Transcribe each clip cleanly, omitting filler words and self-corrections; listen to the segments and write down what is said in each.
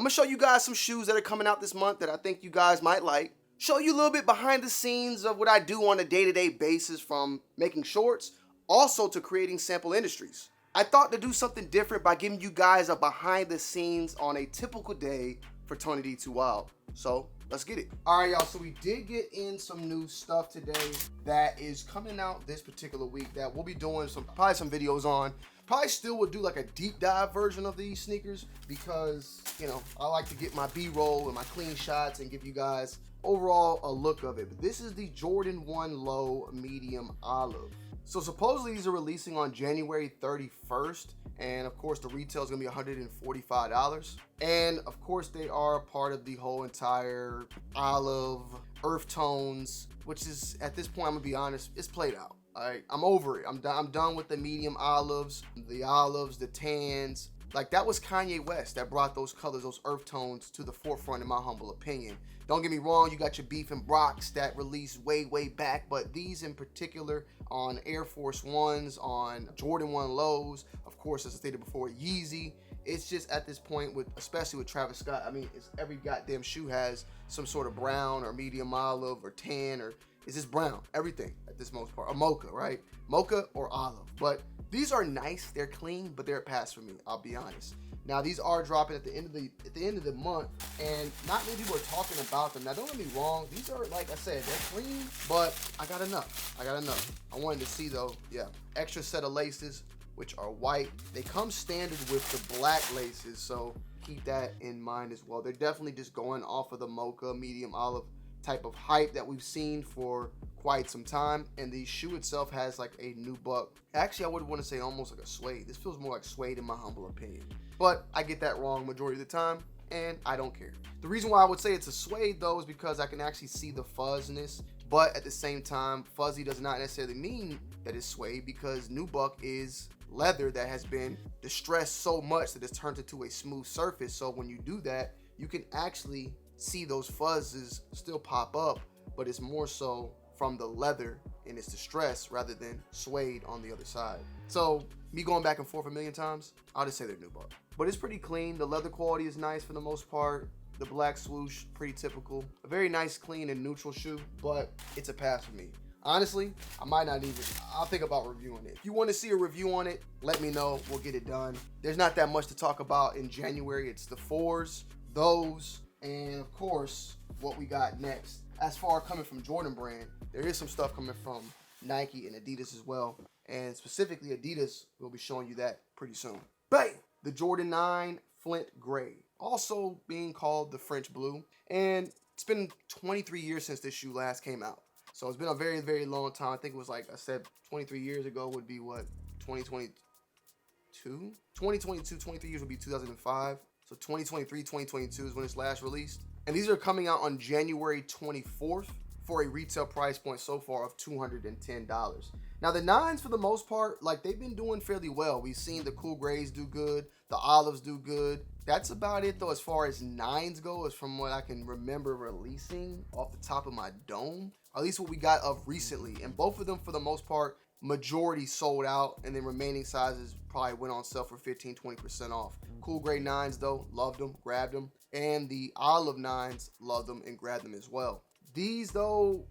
gonna show you guys some shoes that are coming out this month that I think you guys might like. Show you a little bit behind the scenes of what I do on a day-to-day basis, from making shorts, also to creating sample industries. I thought to do something different by giving you guys a behind the scenes on a typical day for Tonyd2wild. So let's get it. All right, y'all, so we did get in some new stuff today that is coming out this particular week that we'll be doing probably some videos on. Probably still will do like a deep dive version of these sneakers because, you know, I like to get my B-roll and my clean shots and give you guys overall a look of it. But this is the Jordan 1 Low Medium Olive. So supposedly these are releasing on January 31st, and of course the retail is gonna be $145. And of course they are part of the whole entire olive earth tones, which is, at this point, I'm gonna be honest, it's played out. All right, I'm over it. I'm done with the medium olives, the tans. Like, that was Kanye West that brought those colors, those earth tones, to the forefront, in my humble opinion. Don't get me wrong, you got your Beef and Brocs that released way back, but these in particular, on Air Force Ones, on Jordan 1 Lows, of course, as I stated before, Yeezy. It's just at this point, especially with Travis Scott, I mean, every goddamn shoe has some sort of brown or medium olive or tan, or it's just brown, everything at this most part. A mocha, right? Mocha or olive. But these are nice, they're clean, but they're a pass for me, I'll be honest. Now, these are dropping at the end of the month, and not many people are talking about them. Now, don't get me wrong, these are, like I said, they're clean, but I got enough. I wanted to see, though, yeah, extra set of laces, which are white. They come standard with the black laces, so keep that in mind as well. They're definitely just going off of the mocha, medium olive type of hype that we've seen for quite some time. And the shoe itself has like a nubuck. Actually, I would want to say almost like a suede. This feels more like suede in my humble opinion, but I get that wrong majority of the time, and I don't care. The reason why I would say it's a suede, though, is because I can actually see the fuzziness, but at the same time, fuzzy does not necessarily mean that it's suede, because nubuck is leather that has been distressed so much that it's turned into a smooth surface. So when you do that, you can actually see those fuzzes still pop up, but it's more so from the leather in its distress rather than suede on the other side. So me going back and forth a million times, I'll just say they're nubuck. But it's pretty clean. The leather quality is nice for the most part. The black swoosh, pretty typical. A very nice, clean, and neutral shoe, but it's a pass for me. Honestly, I'll think about reviewing it. If you want to see a review on it, let me know. We'll get it done. There's not that much to talk about in January. It's the 4s, those, and of course, what we got next. As far coming from Jordan brand, there is some stuff coming from Nike and Adidas as well. And specifically Adidas, we'll be showing you that pretty soon. Bang! The Jordan 9 Flint Gray, also being called the French Blue. And it's been 23 years since this shoe last came out. So it's been a very long time. I think it was, like I said, 23 years ago would be what, 2022? 23 years would be 2005. So 2022 is when it's last released. And these are coming out on January 24th for a retail price point so far of $210. Now the 9s, for the most part, like, they've been doing fairly well. We've seen the cool grays do good, the olives do good. That's about it, though, as far as 9s go, as from what I can remember releasing off the top of my dome. At least what we got of recently. And both of them, for the most part, majority sold out, and then remaining sizes probably went on sale for 15-20% off. Cool gray 9s, though, loved them, grabbed them. And the olive 9s, loved them and grabbed them as well. These, though,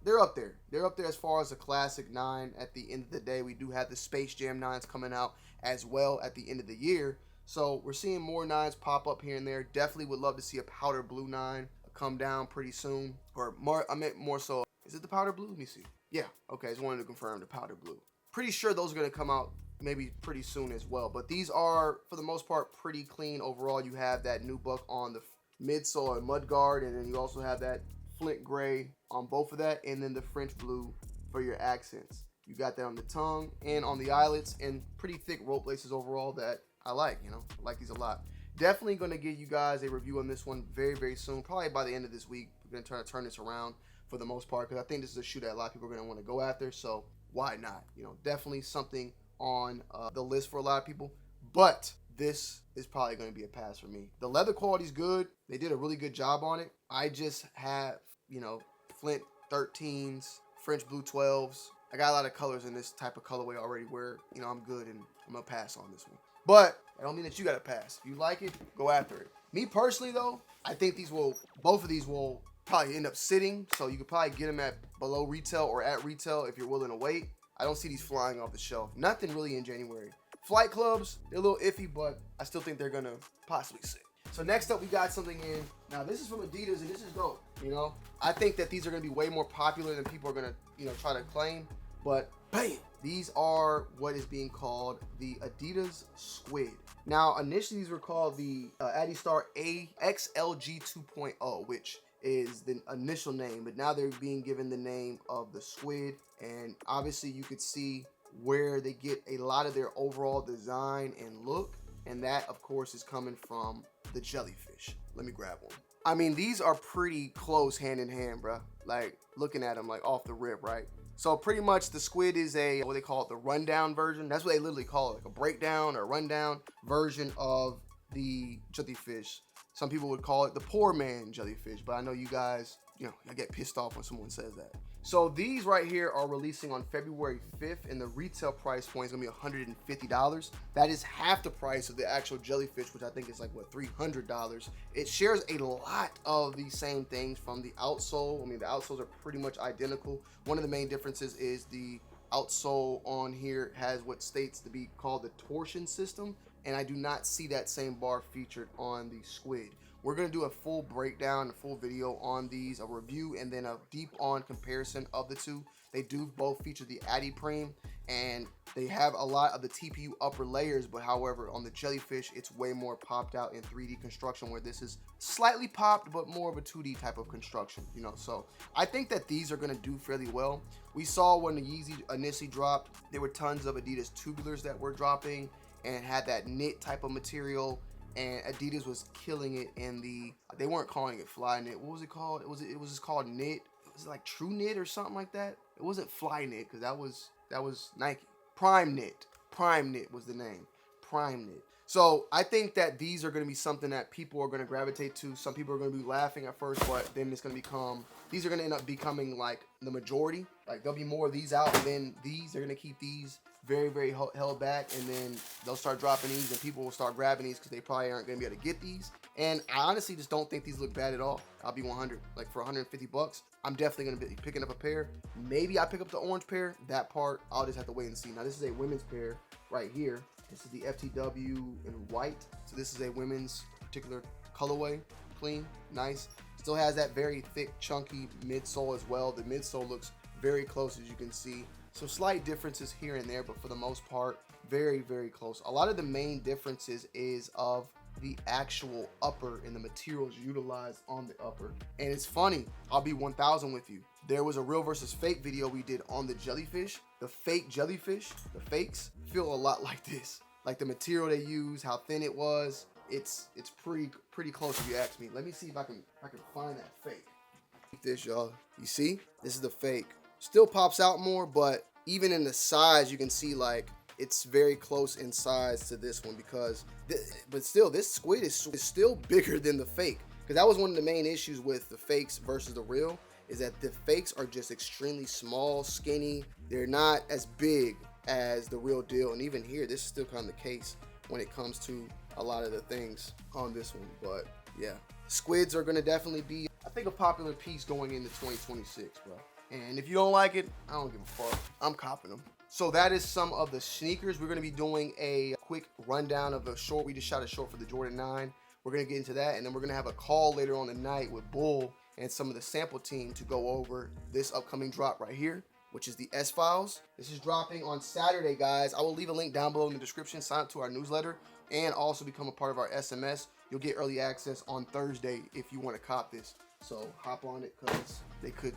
they're up there. They're up there as far as a classic 9. At the end of the day, we do have the Space Jam 9s coming out as well at the end of the year. So we're seeing more 9s pop up here and there. Definitely would love to see a powder blue 9 come down pretty soon. Or more, I meant more so, is it the powder blue? Let me see. Yeah, okay, I just wanted to confirm the powder blue. Pretty sure those are going to come out maybe pretty soon as well. But these are, for the most part, pretty clean overall. You have that nubuck on the midsole and mudguard, and then you also have that Flint Gray on both of that, and then the French Blue for your accents. You got that on the tongue and on the eyelets, and pretty thick rope laces overall that I like, I like these a lot. Definitely going to give you guys a review on this one very soon, probably by the end of this week. We're going to try to turn this around for the most part, because I think this is a shoe that a lot of people are going to want to go after, so why not? Definitely something on the list for a lot of people, but this is probably going to be a pass for me. The leather quality is good. They did a really good job on it. I just have, Flint 13s, French Blue 12s. I got a lot of colors in this type of colorway already where, I'm good, and I'm going to pass on this one. But I don't mean that you got to pass. If you like it, go after it. Me personally though, I think both of these will probably end up sitting. So you could probably get them at below retail or at retail if you're willing to wait. I don't see these flying off the shelf. Nothing really in January. Flight clubs, they're a little iffy, but I still think they're gonna possibly sit. So next up, we got something in. Now this is from Adidas, and this is dope. You know, I think that these are gonna be way more popular than people are gonna, try to claim. But bam, these are what is being called the Adidas Squid. Now, initially these were called the Adistar XLG 2.0, which is the initial name, but now they're being given the name of the Squid. And obviously you could see where they get a lot of their overall design and look. And that, of course, is coming from the jellyfish. Let me grab one. I mean, these are pretty close hand in hand, bro. Like, looking at them, like, off the rip, right? So pretty much the Squid is what they call it, the rundown version. That's what they literally call it, like a breakdown or rundown version of the jellyfish. Some people would call it the poor man jellyfish, but I know you guys, I get pissed off when someone says that. So these right here are releasing on February 5th, and the retail price point is gonna be $150. That is half the price of the actual jellyfish, which I think is like, what, $300. It shares a lot of the same things from the outsole. I mean, the outsoles are pretty much identical. One of the main differences is the outsole on here has what states to be called the torsion system, and I do not see that same bar featured on the Squid. We're gonna do a full breakdown, a full video on these, a review, and then a deep on comparison of the two. They do both feature the Adipreme, and they have a lot of the TPU upper layers, but however, on the jellyfish, it's way more popped out in 3D construction, where this is slightly popped, but more of a 2D type of construction, So I think that these are gonna do fairly well. We saw when the Yeezy initially dropped, there were tons of Adidas tubulars that were dropping and had that knit type of material. And Adidas was killing it in they weren't calling it fly knit. What was it called? It was just called knit. It was like true knit or something like that. It wasn't fly knit, because that was Nike. Prime knit was the name. Prime knit. So I think that these are going to be something that people are going to gravitate to. Some people are going to be laughing at first, but then it's going to these are going to end up becoming like the majority. Like, there'll be more of these out, and then they're going to keep these very, very held back, and then they'll start dropping these, and people will start grabbing these because they probably aren't going to be able to get these. And I honestly just don't think these look bad at all. I'll be 100. Like, for $150, I'm definitely going to be picking up a pair. Maybe I pick up the orange pair. That part, I'll just have to wait and see. Now, this is a women's pair right here. This is the FTW in white. So this is a women's particular colorway. Clean, nice. Still has that very thick, chunky midsole as well. The midsole looks very close, as you can see. Some slight differences here and there, but for the most part, very, very close. A lot of the main differences is of the actual upper and the materials utilized on the upper. And it's funny, I'll be 1000 with you. There was a real versus fake video we did on the jellyfish. The fake jellyfish, the fakes, feel a lot like this. Like the material they use, how thin it was. It's pretty close if you ask me. Let me see if I can find that fake. This, y'all. You see? This is the fake. Still pops out more, but even in the size, you can see like it's very close in size to this one, because but still, this Squid is still bigger than the fake, because that was one of the main issues with the fakes versus the real, is that the fakes are just extremely small, skinny. They're not as big as the real deal. And even here, this is still kind of the case when it comes to a lot of the things on this one. But yeah, Squids are going to definitely be, I think, a popular piece going into 2026, bro. And if you don't like it, I don't give a fuck. I'm copping them. So that is some of the sneakers. We're going to be doing a quick rundown of the short. We just shot a short for the Jordan 9. We're going to get into that, and then we're going to have a call later on the night with Bull and some of the sample team to go over this upcoming drop right here, which is the S-Files. This is dropping on Saturday, guys. I will leave a link down below in the description. Sign up to our newsletter and also become a part of our SMS. You'll get early access on Thursday if you want to cop this. So hop on it, because they could,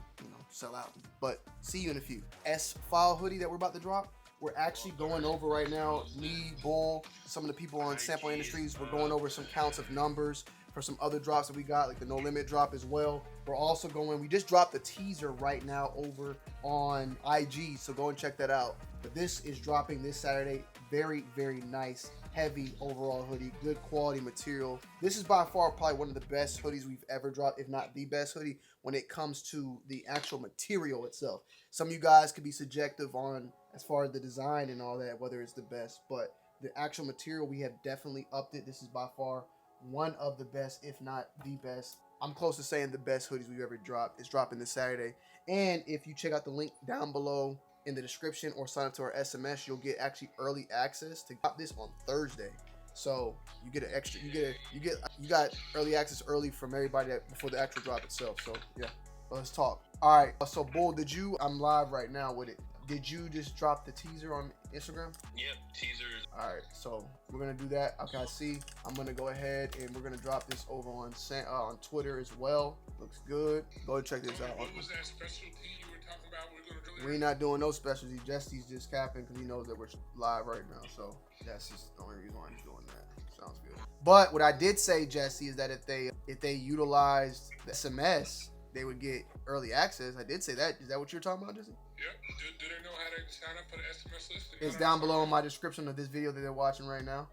sell out. But see you in a few. S-File hoodie that we're about to drop. We're actually going over right now, me, Bull, some of the people on Sample Industries. We're going over some counts of numbers for some other drops that we got, like the No Limit drop as well. We're also we just dropped the teaser right now over on IG, so go and check that out. But this is dropping this Saturday. Very, very nice, heavy overall hoodie, good quality material. This is by far probably one of the best hoodies we've ever dropped, if not the best hoodie, when it comes to the actual material itself. Some of you guys could be subjective on as far as the design and all that, whether it's the best, but the actual material, we have definitely upped it. This is by far one of the best, if not the best. I'm close to saying the best hoodies we've ever dropped. It's dropping this Saturday. And if you check out the link down below in the description or sign up to our SMS, you'll get actually early access to drop this on Thursday. So you get an extra, you got early access early from everybody before the actual drop itself. So yeah, let's talk. All right, so Bull, I'm live right now with it. Did you just drop the teaser on Instagram? Yep, teasers. All right, so we're gonna do that. Okay, I see. I'm gonna go ahead and we're gonna drop this over on Twitter as well. Looks good. Go and check this out. What was that specialty you were talking about? We're not doing no specialty. Jesse's just capping because he knows that we're live right now. So that's just the only reason why he's doing that. Sounds good. But what I did say, Jesse, is that if they utilized the SMS, they would get early access. I did say that. Is that what you're talking about, Jesse? Yep. Do they know how to sign up for the SMS list? It's down below in my description of this video that they're watching right now.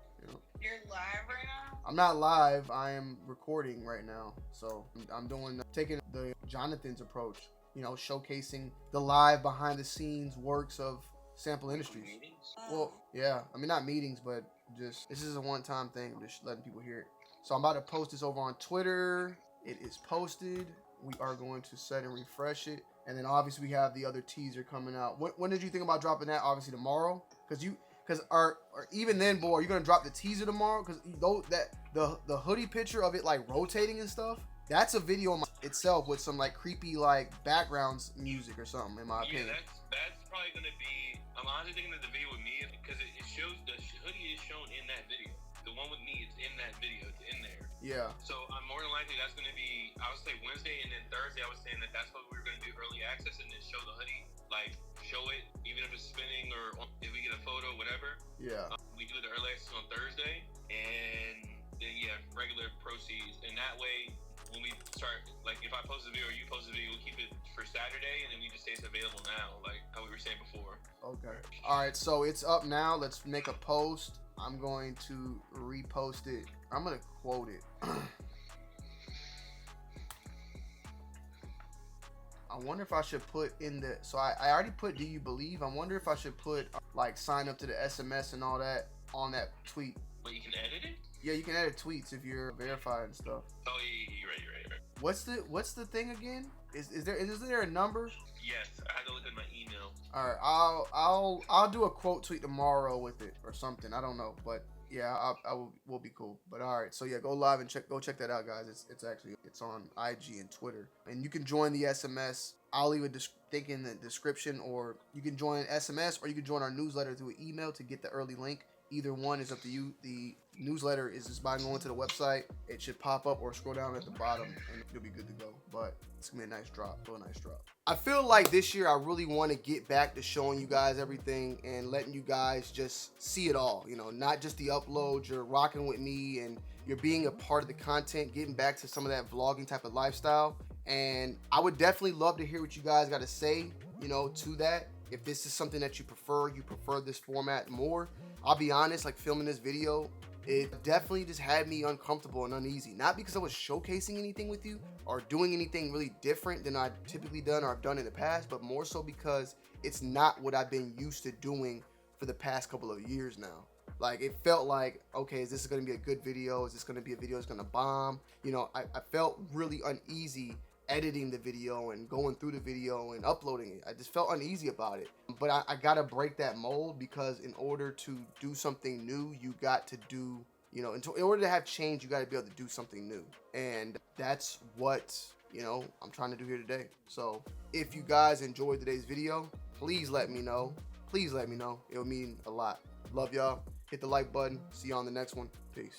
You're live right now? I'm not live. I am recording right now. So I'm taking the Jonathan's approach. Showcasing the live behind the scenes works of Sample Industries. Well, yeah. I mean, not meetings, but just this is a one-time thing. Just letting people hear it. So I'm about to post this over on Twitter. It is posted. We are going to set and refresh it. And then obviously we have the other teaser coming out. When did you think about dropping that? Obviously tomorrow, because or even then, boy, are you gonna drop the teaser tomorrow? Because the hoodie picture of it like rotating and stuff. That's a video in itself with some like creepy like backgrounds music or something. In my opinion. Yeah, that's probably gonna be. I'm honestly thinking that the video with me because it shows the hoodie is shown in that video. The one with me, it's in that video. It's in there. Yeah. So I'm more than likely that's gonna be. I would say Wednesday and then Thursday. I was saying that's what we were gonna do early access and then show the hoodie, like show it even if it's spinning or if we get a photo, whatever. Yeah. We do the early access on Thursday and then regular proceeds, and that way when we start, like if I post a video or you post a video, we'll keep it for Saturday and then we just say it's available now, like how we were saying before. Okay. All right, so it's up now. Let's make a post. I'm going to repost it. I'm gonna quote it. I wonder if I should put in the, so I already put do you believe? I wonder if I should put like sign up to the SMS and all that on that tweet. But you can edit it? Yeah, you can edit tweets if you're verified and stuff. Oh, you're right. What's the thing again? Is there a number? Yes, I had to look at my email. All right, I'll do a quote tweet tomorrow with it or something. I don't know, but yeah, we'll be cool. But all right, so yeah, go live and go check that out, guys. It's on IG and Twitter, and you can join the SMS. I'll leave a link in the description, or you can join SMS, or you can join our newsletter through an email to get the early link. Either one is up to you. The newsletter is just by going to the website. It should pop up or scroll down at the bottom and you'll be good to go. But it's gonna be a nice drop, real nice drop. I feel like this year I really want to get back to showing you guys everything and letting you guys just see it all. Not just the uploads. You're rocking with me and you're being a part of the content, getting back to some of that vlogging type of lifestyle. And I would definitely love to hear what you guys got to say, to that. If this is something that you prefer this format more. I'll be honest, like filming this video, it definitely just had me uncomfortable and uneasy. Not because I was showcasing anything with you or doing anything really different than I've typically done or I've done in the past, but more so because it's not what I've been used to doing for the past couple of years now. Like it felt like, okay, is this going to be a good video? Is this going to be a video that's going to bomb? I felt really uneasy editing the video and going through the video and uploading it. I just felt uneasy about it. But I gotta break that mold, because in order to do something new, you got to do, in order to have change, you got to be able to do something new. And that's what, I'm trying to do here today. So if you guys enjoyed today's video, please let me know. Please let me know. It would mean a lot. Love y'all. Hit the like button. See you on the next one. Peace.